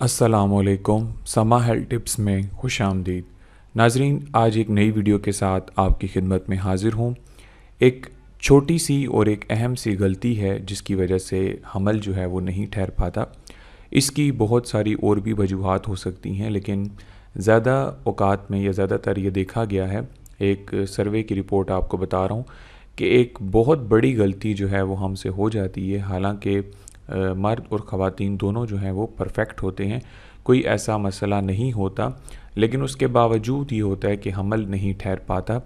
अस्सलामुअलैकुम। समा health tips में खुश आमदीद। नाजरीन, आज एक नई वीडियो के साथ आपकी खिदमत में हाजिर हूँ। एक छोटी सी और एक अहम सी गलती है जिसकी वजह से हमल जो है वो नहीं ठहर पाता। इसकी बहुत सारी और भी वजूहात हो सकती हैं, लेकिन ज़्यादा औकात में या ज़्यादातर ये देखा गया है, एक सर्वे की रिपोर्ट आपको बता रहा हूँ कि एक बहुत बड़ी गलती जो है वो हमसे हो जाती है। हालांकि मर्द और ख़वातीन दोनों जो हैं वो परफेक्ट होते हैं, कोई ऐसा मसला नहीं होता, लेकिन उसके बावजूद ये होता है कि हमल नहीं ठहर पाता।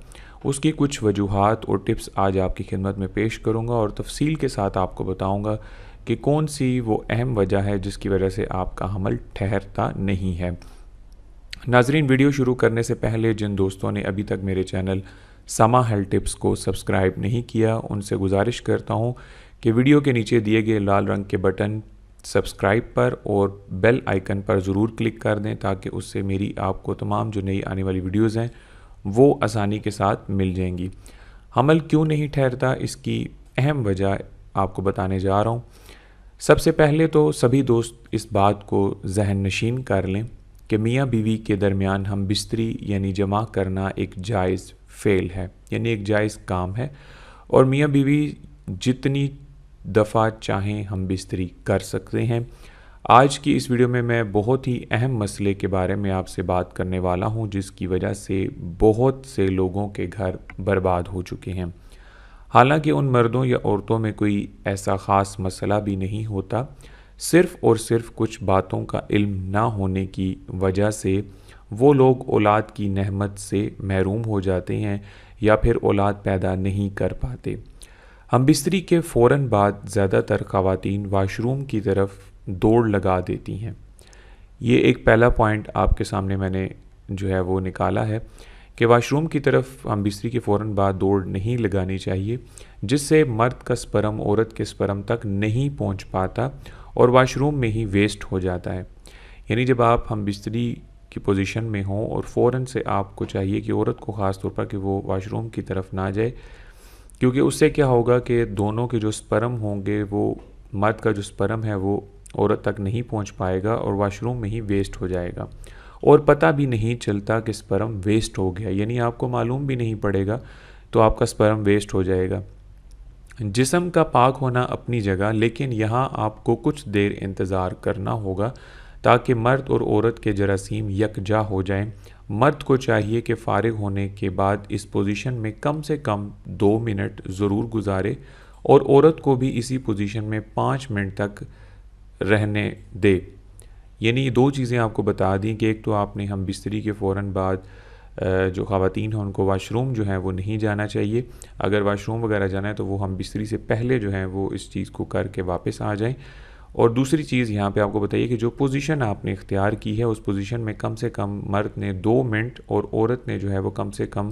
उसकी कुछ वजूहात और टिप्स आज आपकी खिदमत में पेश करूँगा और तफसील के साथ आपको बताऊँगा कि कौन सी वो अहम वजह है जिसकी वजह से आपका हमल ठहरता नहीं है। नाजरीन, वीडियो शुरू करने से पहले जिन दोस्तों ने अभी तक मेरे चैनल समा हेल्थ टिप्स को सब्सक्राइब नहीं किया, उनसे गुजारिश करता हूँ कि वीडियो के नीचे दिए गए लाल रंग के बटन सब्सक्राइब पर और बेल आइकन पर ज़रूर क्लिक कर दें, ताकि उससे मेरी आपको तमाम जो नई आने वाली वीडियोज़ हैं वो आसानी के साथ मिल जाएंगी। हमल क्यों नहीं ठहरता, इसकी अहम वजह आपको बताने जा रहा हूँ। सबसे पहले तो सभी दोस्त इस बात को जहन नशीन कर लें कि मियाँ बीवी के दरमियान हम बिस्तरी यानी जमा करना एक जायज़ फ़ेल है, यानी एक जायज़ काम है, और मियाँ बीवी जितनी दफ़ा चाहें हम बिस्तरी कर सकते हैं। आज की इस वीडियो में मैं बहुत ही अहम मसले के बारे में आपसे बात करने वाला हूं, जिसकी वजह से बहुत से लोगों के घर बर्बाद हो चुके हैं। हालांकि उन मर्दों या औरतों में कोई ऐसा ख़ास मसला भी नहीं होता, सिर्फ़ और सिर्फ कुछ बातों का इल्म ना होने की वजह से वो लोग औलाद की नेमत से महरूम हो जाते हैं या फिर औलाद पैदा नहीं कर पाते। हम बिस्तरी के फ़ौरन बाद ज़्यादातर ख़वातीन वाशरूम की तरफ दौड़ लगा देती हैं। ये एक पहला पॉइंट आपके सामने मैंने जो है वो निकाला है कि वाशरूम की तरफ हम बिस्तरी के फ़ौरन बाद दौड़ नहीं लगानी चाहिए, जिससे मर्द का स्पर्म औरत के स्पर्म तक नहीं पहुंच पाता और वाशरूम में ही वेस्ट हो जाता है। यानी जब आप हम बिस्तरी की पोजीशन में हों और फ़ौरन से आपको चाहिए कि औरत को ख़ास तौर पर कि वो वाशरूम की तरफ ना जाए, क्योंकि उससे क्या होगा कि दोनों के जो स्पर्म होंगे, वो मर्द का जो स्पर्म है वो औरत तक नहीं पहुंच पाएगा और वाशरूम में ही वेस्ट हो जाएगा, और पता भी नहीं चलता कि स्पर्म वेस्ट हो गया, यानी आपको मालूम भी नहीं पड़ेगा, तो आपका स्पर्म वेस्ट हो जाएगा। जिस्म का पाक होना अपनी जगह, लेकिन यहाँ आपको कुछ देर इंतज़ार करना होगा ताकि मर्द और औरत के जरासीम यकजा हो जाएं। मर्द को चाहिए कि फ़ारिग होने के बाद इस पोजीशन में कम से कम 2 मिनट ज़रूर गुजारे और औरत को भी इसी पोजीशन में 5 मिनट तक रहने दे। यानी ये दो चीज़ें आपको बता दी कि एक तो आपने हम बिस्तरी के फ़ौरन बाद जो ख़वातीन हैं उनको वाशरूम जो है वो नहीं जाना चाहिए। अगर वाशरूम वगैरह जाना है तो वो हम बिस्तरी से पहले जो है वो इस चीज़ को करके वापस आ जाएं। और दूसरी चीज़ यहाँ पे आपको बताइए कि जो पोजीशन आपने इख्तियार की है उस पोजीशन में कम से कम मर्द ने 2 मिनट और औरत ने जो है वो कम से कम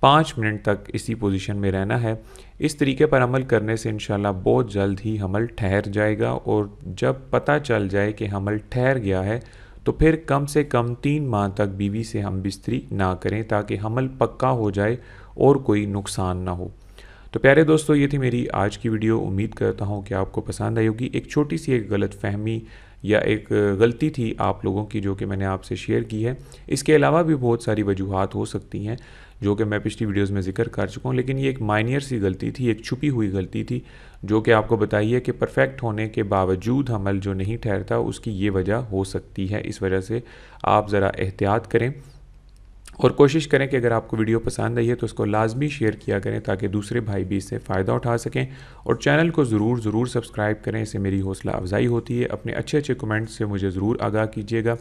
5 मिनट तक इसी पोजीशन में रहना है। इस तरीके पर अमल करने से इंशाल्लाह बहुत जल्द ही हमल ठहर जाएगा, और जब पता चल जाए कि हमल ठहर गया है तो फिर कम से कम 3 माह तक बीवी से हम बिस्तरी ना करें, ताकि हमल पक्का हो जाए और कोई नुकसान ना हो। तो प्यारे दोस्तों, ये थी मेरी आज की वीडियो। उम्मीद करता हूँ कि आपको पसंद आई होगी। एक छोटी सी एक गलत फहमी या एक गलती थी आप लोगों की जो कि मैंने आपसे शेयर की है। इसके अलावा भी बहुत सारी वजूहात हो सकती हैं जो कि मैं पिछली वीडियोस में ज़िक्र कर चुका हूँ, लेकिन ये एक माइनर सी गलती थी, एक छुपी हुई गलती थी जो कि आपको बताई है कि परफेक्ट होने के बावजूद हमल जो नहीं ठहरता, उसकी ये वजह हो सकती है। इस वजह से आप ज़रा एहतियात करें और कोशिश करें कि अगर आपको वीडियो पसंद आई है तो उसको लाजमी शेयर किया करें, ताकि दूसरे भाई भी इससे फ़ायदा उठा सकें। और चैनल को ज़रूर सब्सक्राइब करें, इससे मेरी हौसला अफजाई होती है। अपने अच्छे कमेंट्स से मुझे ज़रूर आगाह कीजिएगा,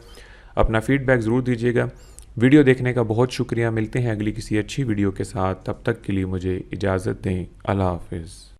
अपना फ़ीडबैक ज़रूर दीजिएगा। वीडियो देखने का बहुत शुक्रिया। मिलते हैं अगली किसी अच्छी वीडियो के साथ, तब तक के लिए मुझे इजाज़त दें। अल्लाह हाफ़िज़।